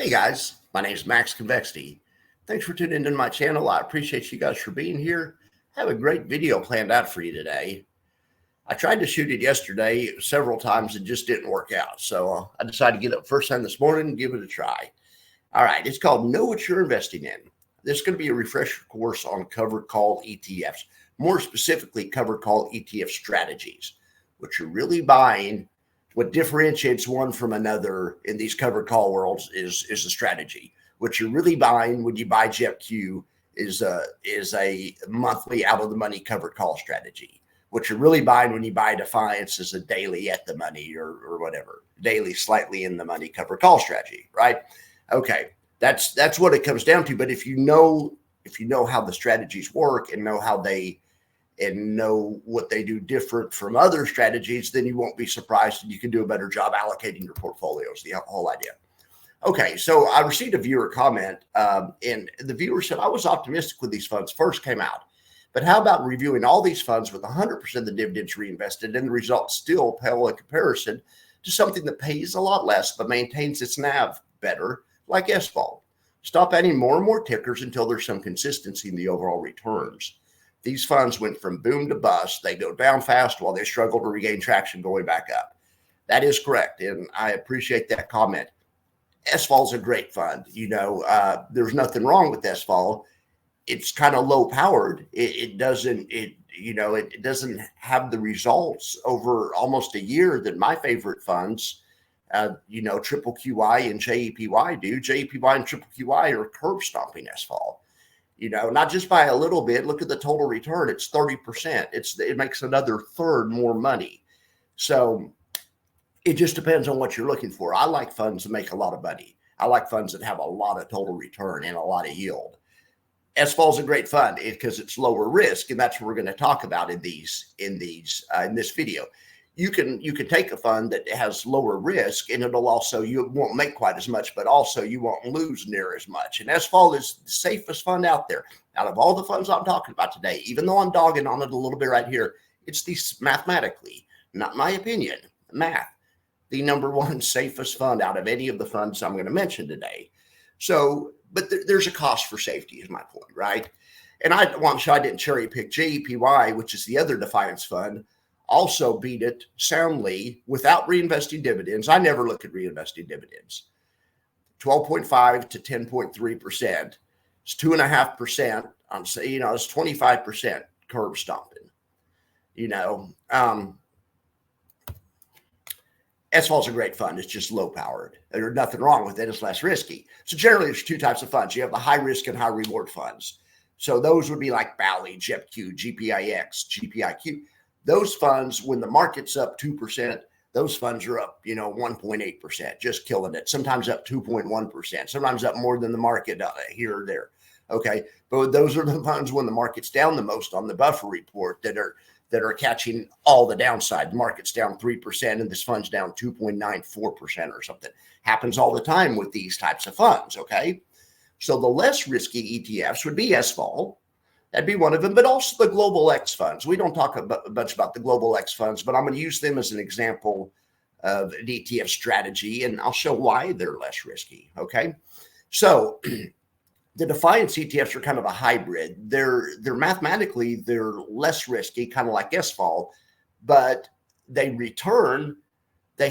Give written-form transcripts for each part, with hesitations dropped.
Hey guys, my name is Max Convexity. Thanks for tuning into my channel. I appreciate you guys for being here. I have a great video planned out for you today. I tried to shoot it yesterday several times and just didn't work out. So I decided to get up first thing this morning and give it a try. All right, it's called Know What You're Investing In. This is going to be a refresher course on covered call ETFs, more specifically covered call ETF strategies. What you're really buying, what differentiates one from another in these covered call worlds is a strategy. What you're really buying when you buy JEPY is a monthly out of the money covered call strategy. What you're really buying when you buy Defiance is a daily at the money or whatever, daily slightly in the money covered call strategy, right? Okay, that's what it comes down to. But if you know how the strategies work and know what they do different from other strategies, then you won't be surprised and you can do a better job allocating your portfolios, the whole idea. Okay, so I received a viewer comment, and the viewer said, I was optimistic when these funds first came out, but how about reviewing all these funds with 100% of the dividends reinvested and the results still pale in comparison to something that pays a lot less but maintains its NAV better, like SVOL. Stop adding more and more tickers until there's some consistency in the overall returns. These funds went from boom to bust. They go down fast while they struggle to regain traction going back up. That is correct, and I appreciate that comment. SVOL is a great fund. There's nothing wrong with SVOL. It's kind of low powered. It doesn't have the results over almost a year that my favorite funds, Triple QI and JEPY do. JEPY and Triple QI are curb stomping SVOL. Not just by a little bit. Look at the total return. It's 30%. It makes another third more money. So it just depends on what you're looking for. I like funds that make a lot of money. I like funds that have a lot of total return and a lot of yield. SVOL is a great fund because it's lower risk, and that's what we're going to talk about in this video. You can take a fund that has lower risk, and you won't make quite as much, but also you won't lose near as much. And SVOL is the safest fund out there. Out of all the funds I'm talking about today, even though I'm dogging on it a little bit right here, it's mathematically, not my opinion, math, the number one safest fund out of any of the funds I'm going to mention today. So, but there's a cost for safety is my point, right? And I want to show I didn't cherry pick JEPY, which is the other Defiance fund, also beat it soundly without reinvesting dividends. I never look at reinvesting dividends. 12.5 to 10.3%. It's 2.5%. It's 25% curb stomping. SVOL is a great fund. It's just low powered. There's nothing wrong with it. It's less risky. So generally, there's two types of funds. You have the high risk and high reward funds. So those would be like BALI, JEPQ, GPIX, GPIQ. Those funds, when the market's up 2%, those funds are up, 1.8%, just killing it. Sometimes up 2.1%, sometimes up more than the market here or there. Okay, but those are the funds when the market's down the most on the buffer report that are catching all the downside. The market's down 3% and this fund's down 2.94% or something. Happens all the time with these types of funds. Okay, so the less risky ETFs would be SVOL. That'd be one of them, but also the Global X funds. We don't talk much about the Global X funds, but I'm going to use them as an example of an ETF strategy, and I'll show why they're less risky, okay? So the Defiance ETFs are kind of a hybrid. They're mathematically, they're less risky, kind of like SVOL, but they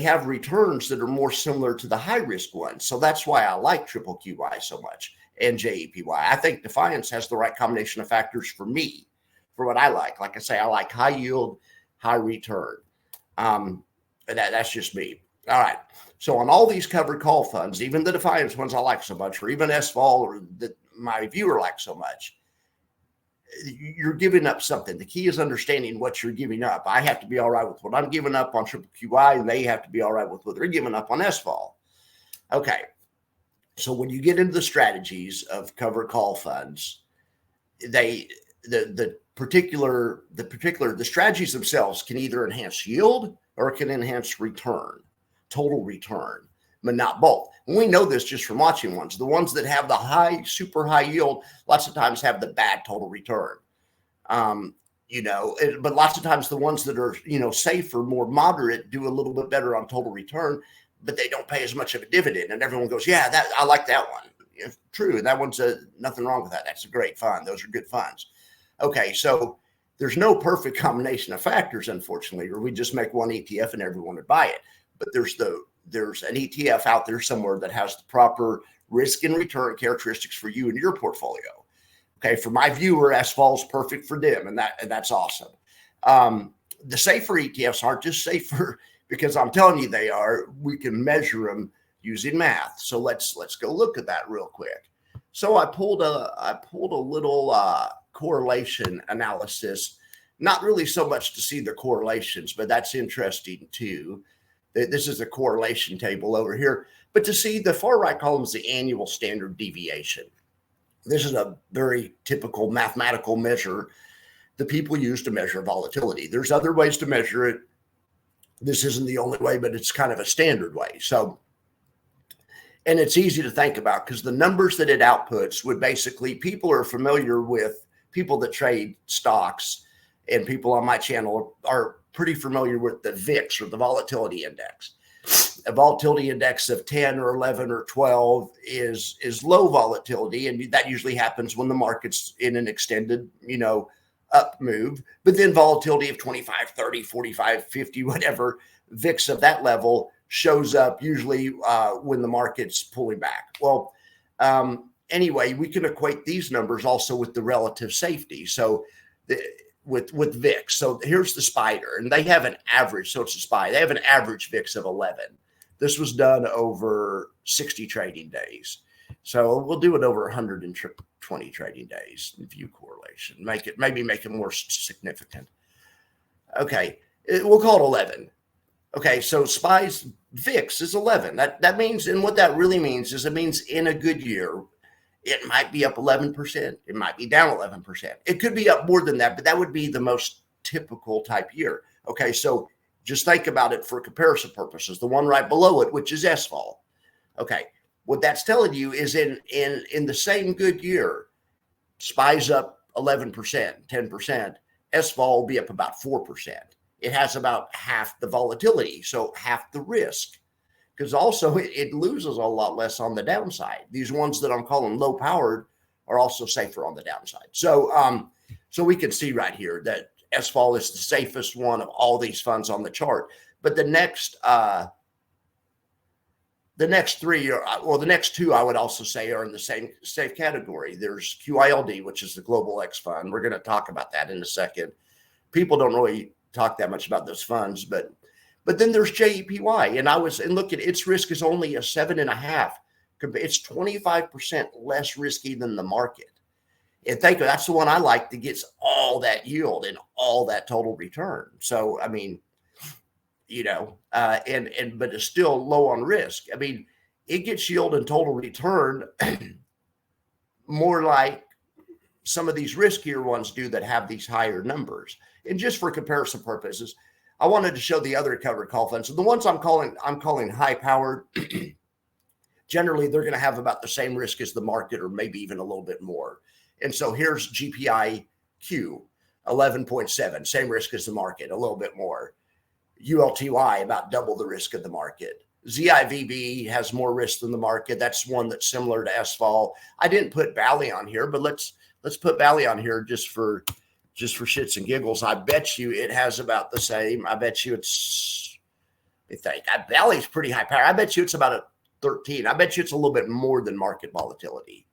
have returns that are more similar to the high-risk ones. So that's why I like Triple QI so much. And JEPY. I think Defiance has the right combination of factors for me, for what I like. Like I say, I like high yield, high return. That's just me. All right. So on all these covered call funds, even the Defiance ones I like so much, or even SVOL, or that my viewer likes so much, you're giving up something. The key is understanding what you're giving up. I have to be all right with what I'm giving up on Triple QI, and they have to be all right with what they're giving up on SVOL. Okay. So when you get into the strategies of covered call funds, the strategies themselves can either enhance yield or it can enhance return, total return, but not both. And we know this just from watching ones. The ones that have the super high yield, lots of times have the bad total return. But lots of times the ones that are, safer, more moderate, do a little bit better on total return. but they don't pay as much of a dividend. And everyone goes, yeah, that I like that one. Yeah, true. That one's nothing wrong with that. That's a great fund. Those are good funds. Okay, so there's no perfect combination of factors, unfortunately, or we just make one ETF and everyone would buy it. But there's an ETF out there somewhere that has the proper risk and return characteristics for you and your portfolio. Okay, for my viewer, SVOL is perfect for them, and that's awesome. The safer ETFs aren't just safer because I'm telling you they are. We can measure them using math. So let's go look at that real quick. So I pulled a little correlation analysis, not really so much to see the correlations, but that's interesting too. This is a correlation table over here, but to see the far right column is the annual standard deviation. This is a very typical mathematical measure that people use to measure volatility. There's other ways to measure it. This isn't the only way, but it's kind of a standard way. So, and it's easy to think about because the numbers that it outputs would basically, people are familiar with, people that trade stocks and people on my channel are pretty familiar with the VIX, or the volatility index. A volatility index of 10 or 11 or 12 is low volatility. And that usually happens when the market's in an extended, up move. But then volatility of 25, 30, 45, 50, whatever, VIX of that level shows up usually when the market's pulling back. Well, anyway, we can equate these numbers also with the relative safety. So with VIX. So here's the spider, and they have an average. So it's a SPY. They have an average VIX of 11. This was done over 60 trading days. So we'll do it over 120 trading days. View correlation. Maybe make it more significant. Okay, we'll call it 11. Okay, so SPY's VIX is 11. That means, and what that really means is it means in a good year, it might be up 11%. It might be down 11%. It could be up more than that, but that would be the most typical type year. Okay, so just think about it for comparison purposes. The one right below it, which is SVOL. Okay, what that's telling you is in the same good year, SPY's up 11%, 10%. SVOL will be up about 4%. It has about half the volatility, so half the risk. Because also it loses a lot less on the downside. These ones that I'm calling low powered are also safer on the downside. So we can see right here that SVOL is the safest one of all these funds on the chart. But the next three the next two I would also say are in the same safe category. There's QILD, which is the Global X Fund. We're going to talk about that in a second. People don't really talk that much about those funds, but then there's JEPY, and look at its risk is only a 7.5. It's 25% less risky than the market. And that's the one I like that gets all that yield and all that total return. So I mean, but it's still low on risk. I mean, it gets yield and total return more like some of these riskier ones do that have these higher numbers. And just for comparison purposes, I wanted to show the other covered call funds. So the ones I'm calling high powered. Generally, they're going to have about the same risk as the market, or maybe even a little bit more. And so here's GPIQ, 11.7, same risk as the market, a little bit more. ULTY, about double the risk of the market. ZIVB has more risk than the market. That's one that's similar to SVOL. I didn't put Bally on here, but let's put Bally on here just for shits and giggles. I bet you it has about the same. I bet you Bally's pretty high power. I bet you it's about a 13. I bet you it's a little bit more than market volatility.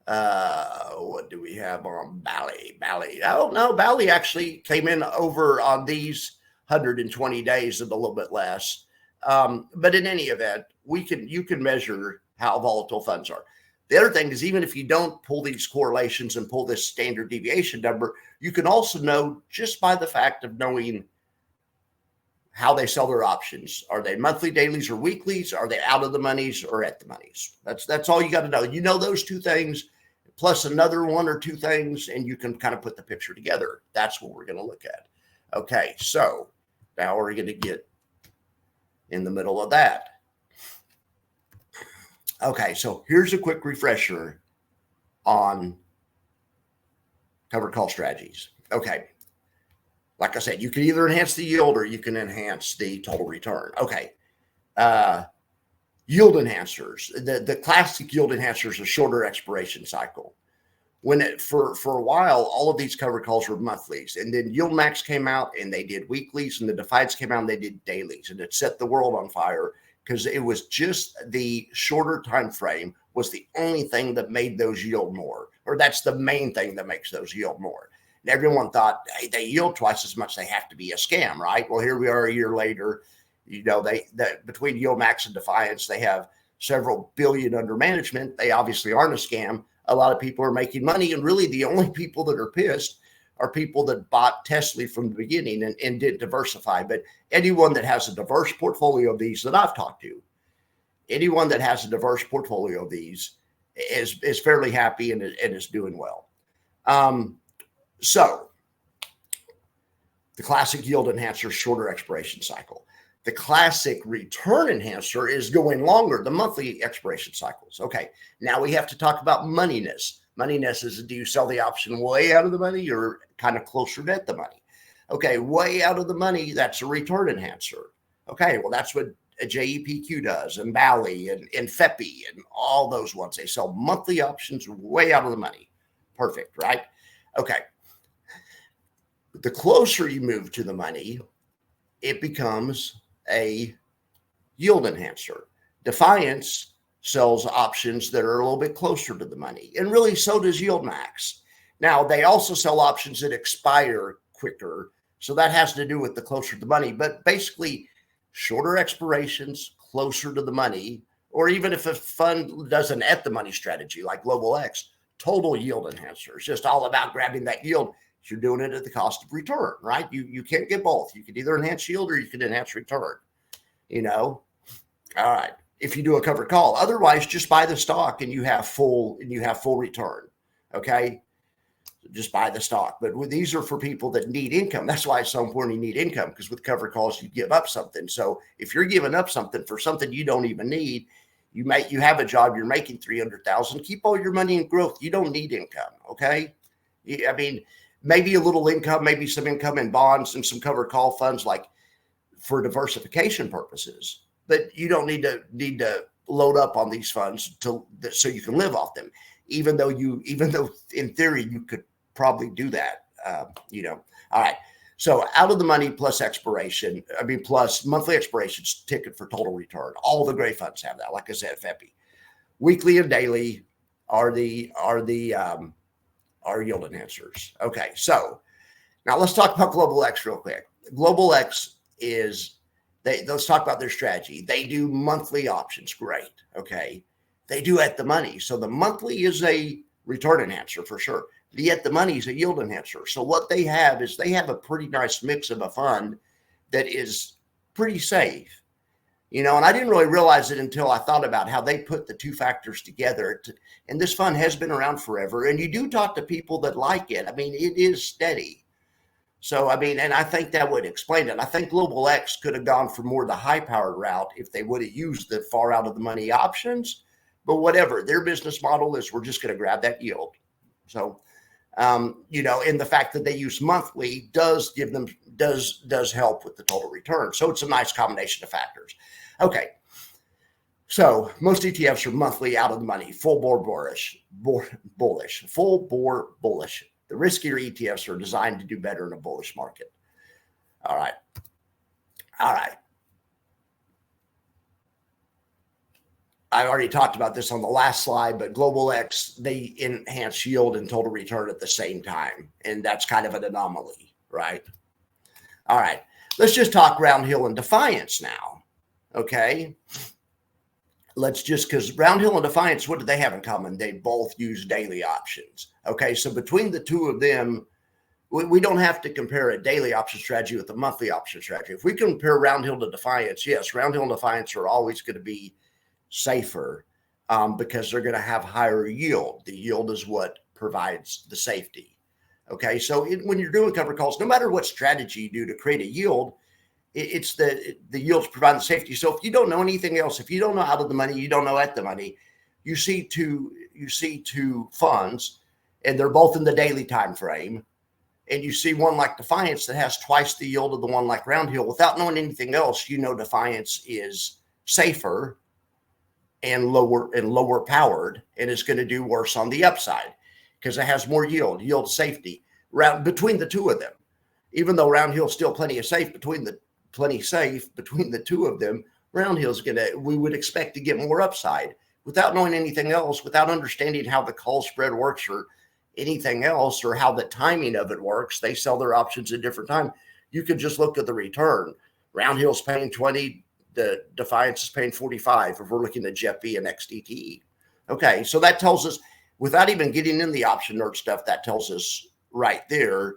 What do we have on Bally? Oh no, Bally actually came in over on these 120 days of a little bit less. But in any event, you can measure how volatile funds are. The other thing is, even if you don't pull these correlations and pull this standard deviation number, you can also know just by the fact of knowing how they sell their options. Are they monthly, dailies, or weeklies? Are they out of the monies or at the monies? That's all you got to know. You know those two things, plus another one or two things, and you can kind of put the picture together. That's what we're going to look at. Okay, so now we're going to get in the middle of that. Okay, so here's a quick refresher on covered call strategies. Okay, like I said, you can either enhance the yield or you can enhance the total return. Okay. Yield enhancers. The classic yield enhancers are shorter expiration cycle. For a while, all of these covered calls were monthlies, and then Yield Max came out and they did weeklies, and the Defiance came out and they did dailies, and it set the world on fire because it was just the shorter time frame was the only thing that made those yield more, or that's the main thing that makes those yield more. And everyone thought, hey, they yield twice as much, they have to be a scam, right? Well, here we are a year later. You know, between Yield Max and Defiance, they have several billion under management. They obviously aren't a scam. A lot of people are making money, and really the only people that are pissed are people that bought Tesla from the beginning and didn't diversify. But anyone that has a diverse portfolio of these that I've talked to, anyone that has a diverse portfolio of these is fairly happy and is doing well. So the classic yield enhancer, shorter expiration cycle. The classic return enhancer is going longer, the monthly expiration cycles. Okay, now we have to talk about moneyness. Moneyness is, do you sell the option way out of the money or kind of closer to the money? Okay, way out of the money, that's a return enhancer. Okay, well, that's what a JEPQ does, and Bally and FEPI and all those ones. They sell monthly options way out of the money. Perfect, right? Okay. The closer you move to the money, it becomes a yield enhancer. Defiance sells options that are a little bit closer to the money, and really so does Yield Max. Now, they also sell options that expire quicker, so that has to do with the closer to the money, but basically shorter expirations, closer to the money, or even if a fund does an at the money strategy like Global X, total yield enhancer. It's just all about grabbing that yield. You're doing it at the cost of return, right? You can't get both. You can either enhance yield or you can enhance return, you know? All right. If you do a covered call, otherwise just buy the stock and you have full return. Okay. Just buy the stock. But these are for people that need income. That's why it's so important you need income, because with covered calls, you give up something. So if you're giving up something for something you don't even need, you have a job, you're making 300,000, keep all your money in growth. You don't need income. Okay. I mean, maybe a little income, maybe some income in bonds and some covered call funds, like for diversification purposes. But you don't need to load up on these funds so you can live off them. Even though in theory you could probably do that. All right. So out of the money plus expiration, plus monthly expirations ticket for total return. All the gray funds have that. Like I said, FEPI, weekly and daily are yield enhancers. Okay, so now let's talk about Global X real quick. Global X let's talk about their strategy. They do monthly options. Great. Okay. They do at the money. So the monthly is a return enhancer for sure. The at the money is a yield enhancer. So what they have is they have a pretty nice mix of a fund that is pretty safe. And I didn't really realize it until I thought about how they put the two factors together. And this fund has been around forever. And you do talk to people that like it. It is steady. So, and I think that would explain it. I think Global X could have gone for more the high-powered route if they would have used the far out of the money options. But whatever, their business model is, we're just going to grab that yield. So, and the fact that they use monthly does help with the total return. So it's a nice combination of factors. Okay. So most ETFs are monthly out of the money, full bore bullish. The riskier ETFs are designed to do better in a bullish market. All right. I already talked about this on the last slide, but Global X, they enhance yield and total return at the same time. And that's kind of an anomaly, right? All right. Let's just talk Roundhill and Defiance now. Okay. Because Roundhill and Defiance, what do they have in common? They both use daily options. Okay, so between the two of them, we don't have to compare a daily option strategy with a monthly option strategy. If we compare Roundhill to Defiance, yes, Roundhill and Defiance are always going to be safer because they're going to have higher yield. The yield is what provides the safety. Okay, so when you're doing covered calls, no matter what strategy you do to create a yield, it's the yields provide the safety. So if you don't know anything else, if you don't know out of the money, you don't know at the money, you see two funds, and they're both in the daily time frame. and you see one like Defiance that has twice the yield of the one like Roundhill, without knowing anything else, you know Defiance is safer and lower powered, and it's going to do worse on the upside because it has more yield safety between the two of them. Even though Roundhill's still plenty safe between the two of them, Roundhill's we would expect to get more upside without knowing anything else, without understanding how the call spread works or anything else, or how the timing of it works. They sell their options at different time. You could just look at the return. Roundhill's paying 20, the Defiance is paying 45 if we're looking at JEPY and XDTE. Okay, so that tells us, without even getting in the option nerd stuff, that tells us right there,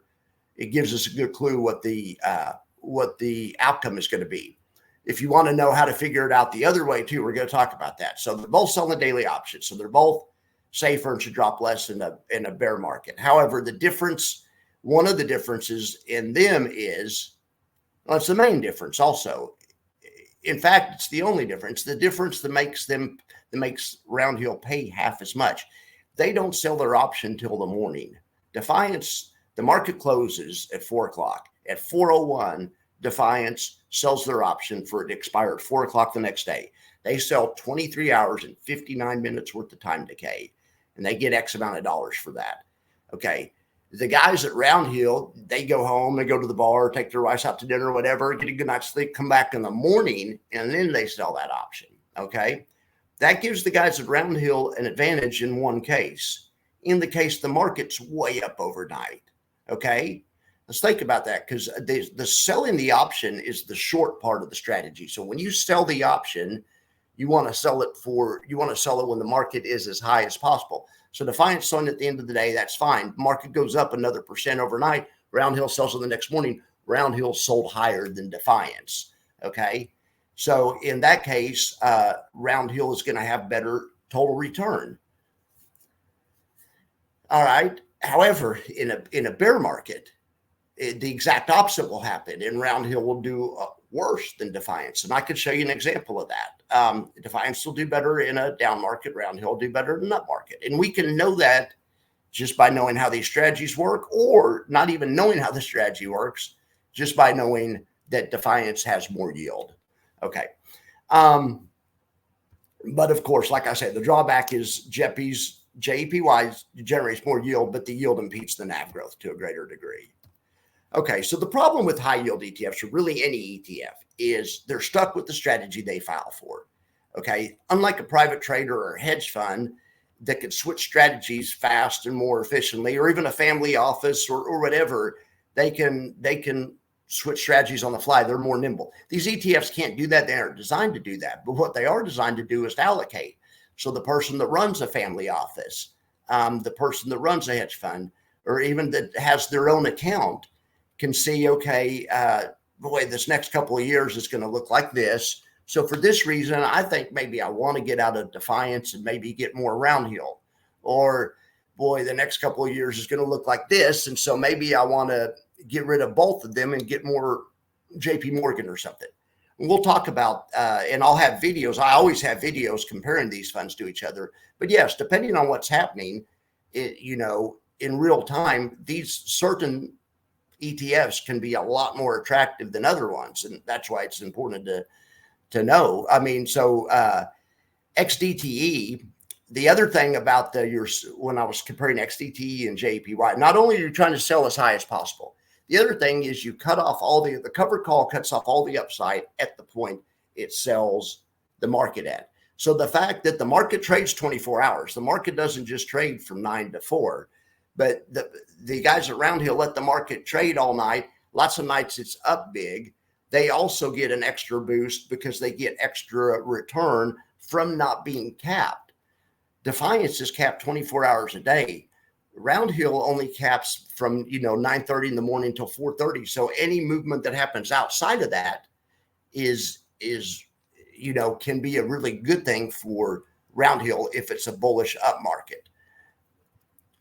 it gives us a good clue what the outcome is going to be. If you want to know how to figure it out the other way too, we're going to talk about that. So they're both selling daily options. So they're both safer and should drop less in a bear market. However, one of the differences in them is, well, it's the main difference also. In fact, it's the only difference. The difference that makes Roundhill pay half as much. They don't sell their option till the morning. Defiance, the market closes at 4 o'clock. At 4:01, Defiance sells their option for it to expire at 4 o'clock the next day. They sell 23 hours and 59 minutes worth of time decay, and they get X amount of dollars for that. Okay. The guys at Roundhill, they go home, they go to the bar, take their wives out to dinner or whatever, get a good night's sleep, come back in the morning, and then they sell that option. Okay. That gives the guys at Roundhill an advantage in one case. In the case the market's way up overnight. Okay. Let's think about that, because the selling the option is the short part of the strategy. So when you sell the option, you want to sell it when the market is as high as possible. So Defiance selling at the end of the day, that's fine. Market goes up another % overnight. Roundhill sells it the next morning. Roundhill sold higher than Defiance. Okay. So in that case, Roundhill is going to have better total return. All right. However, in a bear market, the exact opposite will happen, and Roundhill will do worse than Defiance. And I could show you an example of that. Defiance will do better in a down market. Roundhill will do better in an up market. And we can know that just by knowing how these strategies work, or not even knowing how the strategy works, just by knowing that Defiance has more yield. Okay. But of course, like I said, the drawback is JEPY generates more yield, but the yield impedes the NAV growth to a greater degree. Okay, so the problem with high yield ETFs, or really any ETF, is they're stuck with the strategy they file for. Okay, unlike a private trader or a hedge fund that could switch strategies fast and more efficiently, or even a family office or whatever, they can switch strategies on the fly. They're more nimble. These ETFs can't do that. They aren't designed to do that. But what they are designed to do is to allocate. So the person that runs a family office, the person that runs a hedge fund, or even that has their own account, can see, okay, boy, this next couple of years is going to look like this. So for this reason, I think maybe I want to get out of Defiance and maybe get more Roundhill. Or, boy, the next couple of years is going to look like this. And so maybe I want to get rid of both of them and get more JP Morgan or something. And we'll talk about, and I'll have videos. I always have videos comparing these funds to each other. But yes, depending on what's happening, in real time, these certain ETFs can be a lot more attractive than other ones. And that's why it's important to know. I mean, so XDTE, the other thing about when I was comparing XDTE and JEPY, not only are you trying to sell as high as possible, the other thing is you cut off the covered call cuts off all the upside at the point it sells the market at. So the fact that the market trades 24 hours, the market doesn't just trade from 9 to 4. But the guys at Roundhill let the market trade all night. Lots of nights it's up big. They also get an extra boost because they get extra return from not being capped. Defiance is capped 24 hours a day. Roundhill only caps from 9:30 in the morning till 4:30. So any movement that happens outside of that is can be a really good thing for Roundhill if it's a bullish up market,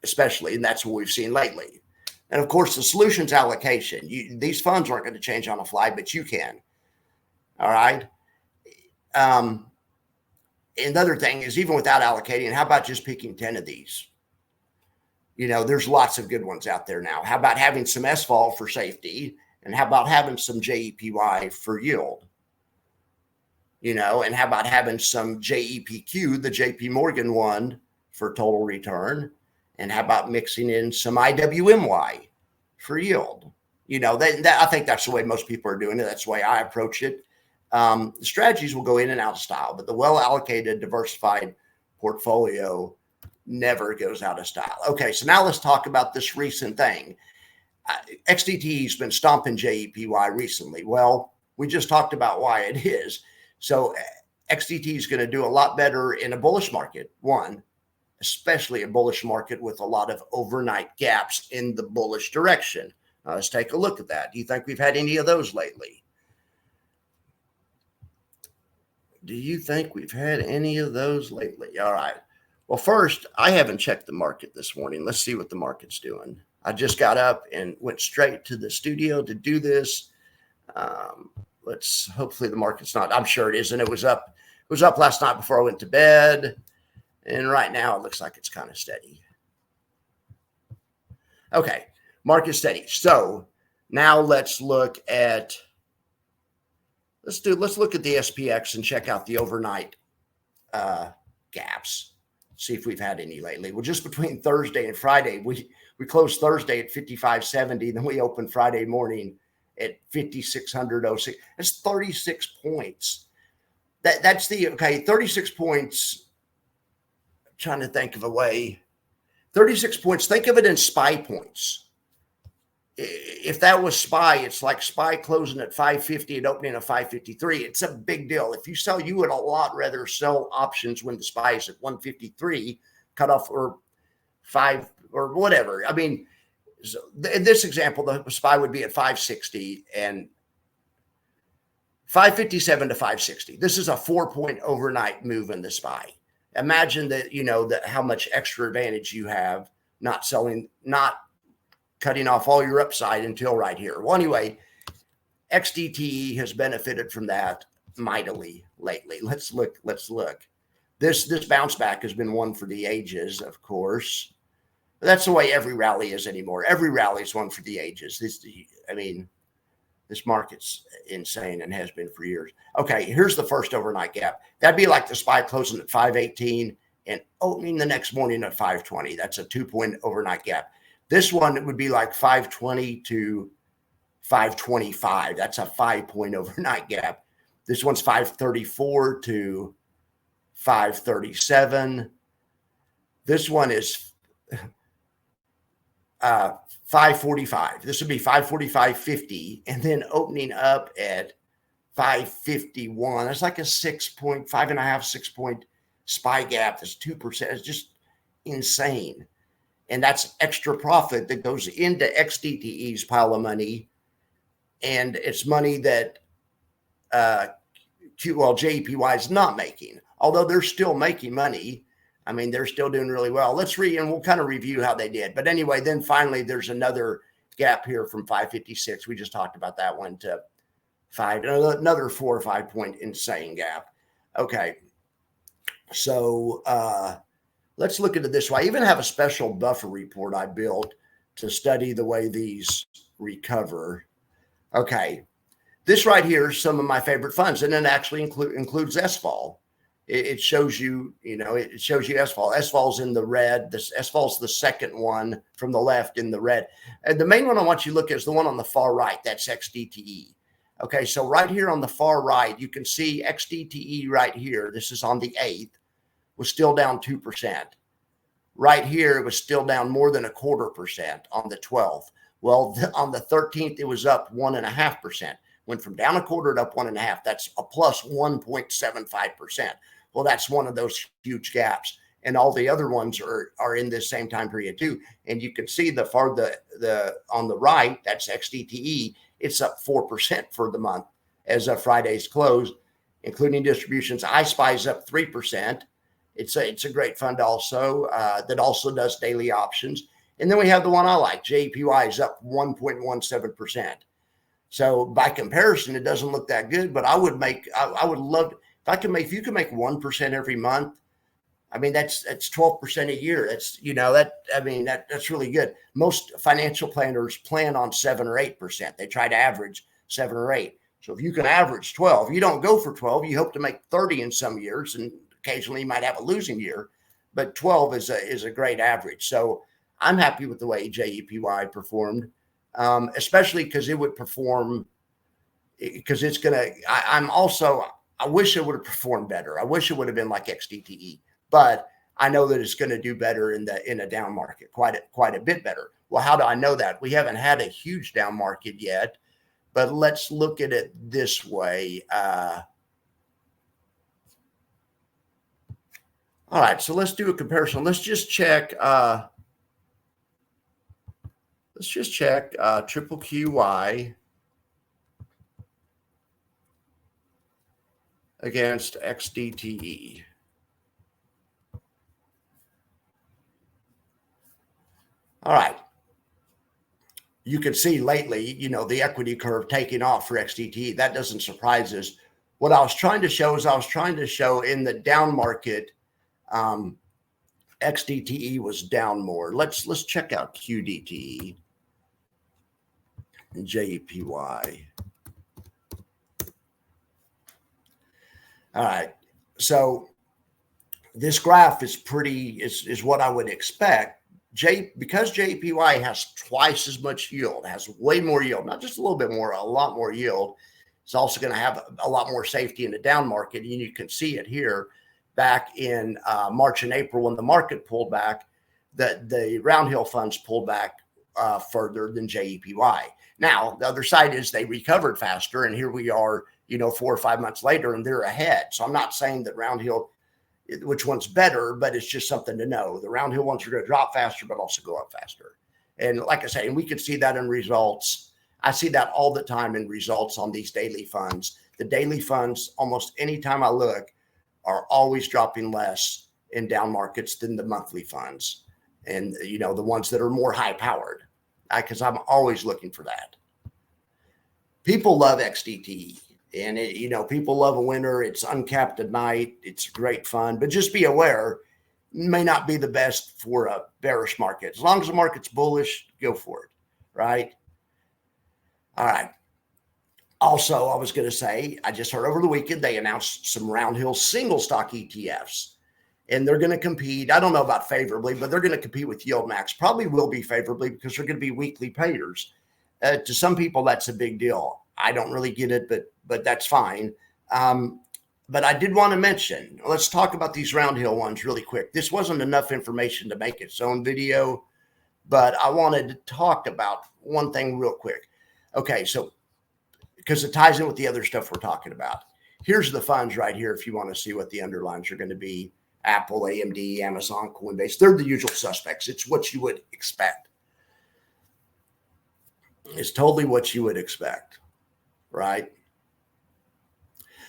especially, and that's what we've seen lately. And of course, the solutions allocation. These funds aren't going to change on the fly, but you can. All right. And the other thing is, even without allocating, how about just picking 10 of these? There's lots of good ones out there now. How about having some SVOL for safety? And how about having some JEPY for yield? And how about having some JEPQ, the JP Morgan one, for total return? And how about mixing in some IWMY for yield? I think that's the way most people are doing it. That's the way I approach it. The strategies will go in and out of style, but the well-allocated, diversified portfolio never goes out of style. Okay, so now let's talk about this recent thing. XDT's been stomping JEPY recently. Well, we just talked about why it is. So XDT is going to do a lot better in a bullish market, especially a bullish market with a lot of overnight gaps in the bullish direction. Now, let's take a look at that. Do you think we've had any of those lately? Do you think we've had any of those lately? All right. Well, first, I haven't checked the market this morning. Let's see what the market's doing. I just got up and went straight to the studio to do this. Hopefully the market's not, I'm sure it isn't. It was up last night before I went to bed. And right now it looks like it's kind of steady. Okay, market steady. So now let's look at the SPX and check out the overnight gaps. See if we've had any lately. Well, just between Thursday and Friday, we closed Thursday at 55.70, then we opened Friday morning at 5600.06. That's 36 points. That's 36 points. I'm trying to think of a way. 36 points. Think of it in SPY points. If that was SPY, it's like SPY closing at 550 and opening at 553. It's a big deal. If you sell, you would a lot rather sell options when the SPY is at 153, cut off or 5 or whatever. I mean, so in this example, the SPY would be at 560 and 557 to 560. This is a 4-point overnight move in the SPY. Imagine that, how much extra advantage you have not cutting off all your upside until right here. Well, anyway, XDT has benefited from that mightily lately. Let's look. This bounce back has been one for the ages, of course. But that's the way every rally is anymore. Every rally is one for the ages. This market's insane and has been for years. Okay, here's the first overnight gap. That'd be like the SPY closing at 518 and opening the next morning at 520. That's a 2-point overnight gap. This one, it would be like 520 to 525. That's a 5-point overnight gap. This one's 534 to 537. This one is 545. This would be 545.50, and then opening up at 551. That's like a 6.5.5, 6-point SPY gap. That's 2%. It's just insane. And that's extra profit that goes into XDTE's pile of money. And it's money that JEPY is not making, although they're still making money. I mean, they're still doing really well. And we'll kind of review how they did. But anyway, then finally, there's another gap here from 556. We just talked about that one to another 4 or 5 point insane gap. Okay. So let's look at it this way. I even have a special buffer report I built to study the way these recover. Okay. This right here is some of my favorite funds, and it actually includes SVOL. It shows you, it shows you SVOL. SVOL's in the red. This SVOL's the second one from the left in the red. And the main one I want you to look at is the one on the far right. That's XDTE. Okay, so right here on the far right, you can see XDTE right here. This is on the 8th, was still down 2%. Right here, it was still down more than 0.25% on the 12th. Well, on the 13th, it was up 1.5%. Went from down 0.25 to up 1.5. That's a plus 1.75%. Well, that's one of those huge gaps. And all the other ones are in this same time period too. And you can see the on the right, that's XDTE. It's up 4% for the month as of Friday's close, including distributions. iSpy is up 3%. It's a great fund also that also does daily options. And then we have the one I like, JEPY is up 1.17%. So by comparison, it doesn't look that good, but I would love, if you could make 1% every month, I mean, that's 12% a year. That's, that's really good. Most financial planners plan on 7 or 8%. They try to average 7 or 8. So if you can average 12, you don't go for 12. You hope to make 30 in some years, and occasionally you might have a losing year, but 12 is a great average. So I'm happy with the way JEPY performed, especially because it would perform, because it's going to, I wish it would have performed better. I wish it would have been like XDTE, but I know that it's going to do better in a down market, quite a bit better. Well, how do I know that? We haven't had a huge down market yet, but let's look at it this way. All right, so let's do a comparison. Let's just check. Triple QY against XDTE. All right. You can see lately, the equity curve taking off for XDTE. That doesn't surprise us. What I was trying to show in the down market, XDTE was down more. Let's check out QDTE and JEPY. All right. So this graph is what I would expect. Because JEPY has twice as much yield, has way more yield, not just a little bit more, a lot more yield. It's also going to have a lot more safety in the down market. And you can see it here back in March and April when the market pulled back, the Roundhill funds pulled back further than JEPY. Now, the other side is they recovered faster. And here we are, 4 or 5 months later, and they're ahead. So I'm not saying that Roundhill, which one's better, but it's just something to know. The Roundhill ones are going to drop faster, but also go up faster. And like I say, and we can see that in results. I see that all the time in results on these daily funds. The daily funds, almost any time I look, are always dropping less in down markets than the monthly funds. And, the ones that are more high powered, because I'm always looking for that. People love XDT. And, people love a winner. It's uncapped at night. It's great fun. But just be aware, it may not be the best for a bearish market. As long as the market's bullish, go for it, right? All right. Also, I was going to say, I just heard over the weekend, they announced some Roundhill single stock ETFs. And they're going to compete. I don't know about favorably, but they're going to compete with YieldMax. Probably will be favorably because they're going to be weekly payers. To some people, that's a big deal. I don't really get it, but that's fine. But I did want to mention, let's talk about these Roundhill ones really quick. This wasn't enough information to make its own video, but I wanted to talk about one thing real quick. Okay, so because it ties in with the other stuff we're talking about. Here's the funds right here if you want to see what the underlines are going to be. Apple, AMD, Amazon, Coinbase. They're the usual suspects. It's what you would expect. It's totally what you would expect, right?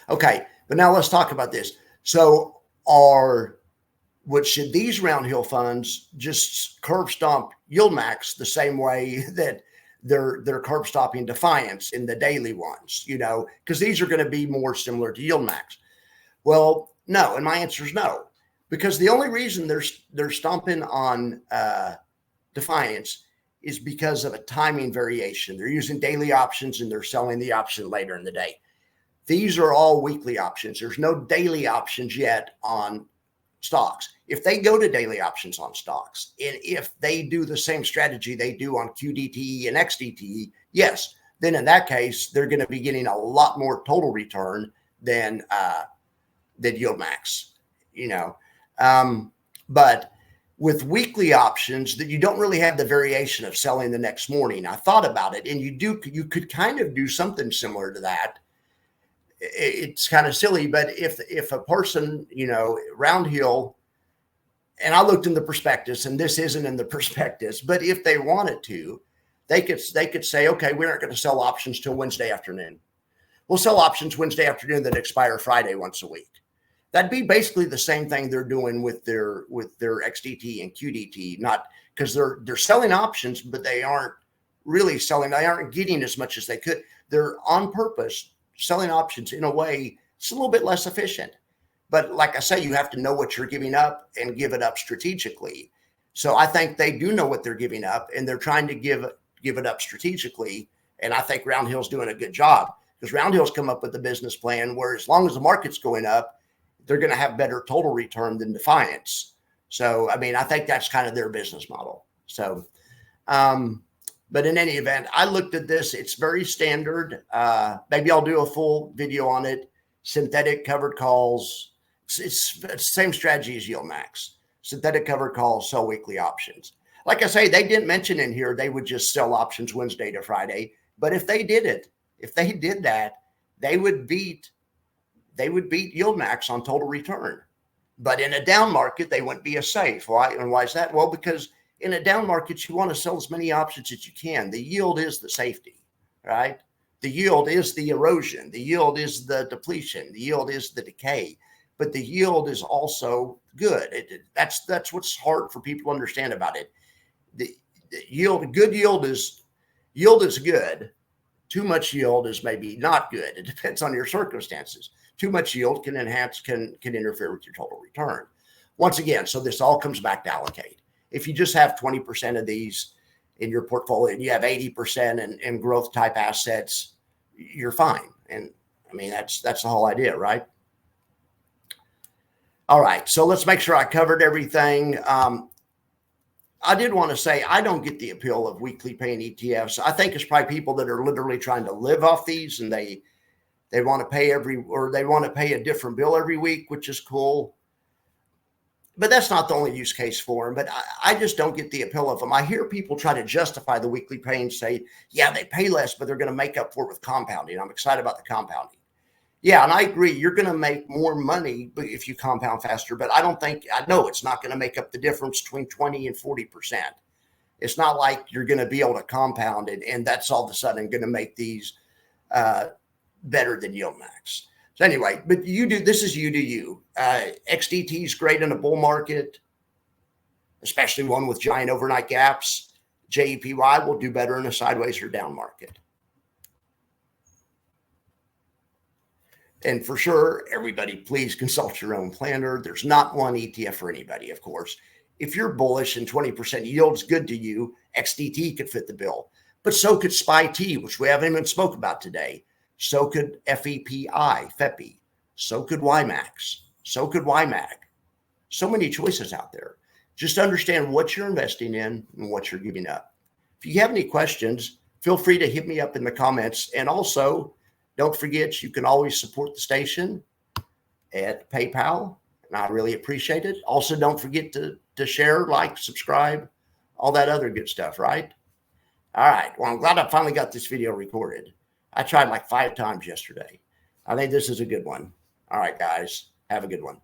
Okay, but now let's talk about this. So should these Roundhill funds just curve stomp YieldMax the same way that they're curve stomping Defiance in the daily ones, because these are going to be more similar to YieldMax? Well, no, and my answer is no, because the only reason they're stomping on Defiance is because of a timing variation. They're using daily options and they're selling the option later in the day. These are all weekly options. There's no daily options yet on stocks. If they go to daily options on stocks, and if they do the same strategy they do on QDTE and XDTE, yes, then in that case, they're going to be getting a lot more total return than YieldMax, but with weekly options that you don't really have the variation of selling the next morning. I thought about it, and you could kind of do something similar to that. It's kind of silly, but if a person, Roundhill, and I looked in the prospectus, and this isn't in the prospectus, but if they wanted to, they could say, okay, we aren't going to sell options till Wednesday afternoon. We'll sell options Wednesday afternoon that expire Friday once a week. That'd be basically the same thing they're doing with their XDT and QDT, not because they're selling options, but they aren't really selling. They aren't getting as much as they could. They're on purpose selling options in a way it's a little bit less efficient. But like I say, you have to know what you're giving up and give it up strategically. So I think they do know what they're giving up, and they're trying to give it up strategically. And I think Roundhill's doing a good job, because Roundhill's come up with a business plan where as long as the market's going up, they're going to have better total return than Defiance. So, I mean, I think that's kind of their business model. So, but in any event, I looked at this. It's very standard. Maybe I'll do a full video on it. Synthetic covered calls. It's the same strategy as Yield Max. Synthetic covered calls, sell weekly options. Like I say, they didn't mention in here they would just sell options Wednesday to Friday. But if they did it, if they did that, they would beat Yield Max on total return. But in a down market, they wouldn't be as safe. Why? And why is that? Well, because in a down market, you want to sell as many options as you can. The yield is the safety, right? The yield is the erosion. The yield is the depletion. The yield is the decay. But the yield is also good. That's what's hard for people to understand about it. The yield, good yield is good. Too much yield is maybe not good. It depends on your circumstances. Too much yield can interfere with your total return. Once again, so this all comes back to allocate. If you just have 20% of these in your portfolio and you have 80% in growth type assets, you're fine. And I mean, that's the whole idea, right? All right, so let's make sure I covered everything. I did want to say I don't get the appeal of weekly paying ETFs. I think it's probably people that are literally trying to live off these, and they want to pay they want to pay a different bill every week, which is cool. But that's not the only use case for them. But I just don't get the appeal of them. I hear people try to justify the weekly pay and say, yeah, they pay less, but they're going to make up for it with compounding. I'm excited about the compounding. Yeah, and I agree. You're going to make more money if you compound faster. But I know it's not going to make up the difference between 20 and 40%. It's not like you're going to be able to compound it, and that's all of a sudden going to make these better than Yield Max. So anyway, but this is you do you. XDT is great in a bull market, especially one with giant overnight gaps. JEPY will do better in a sideways or down market. And for sure, everybody, please consult your own planner. There's not one ETF for anybody, of course. If you're bullish and 20% yield is good to you, XDT could fit the bill. But so could SPY-T, which we haven't even spoke about today. So could FEPI. So could YMAX. So could YMAG. So many choices out there. Just understand what you're investing in and what you're giving up. If you have any questions, feel free to hit me up in the comments. And also, don't forget, you can always support the station at PayPal, and I really appreciate it. Also, don't forget to share, like, subscribe, all that other good stuff, right? All right. Well, I'm glad I finally got this video recorded. I tried like 5 times yesterday. I think this is a good one. All right, guys. Have a good one.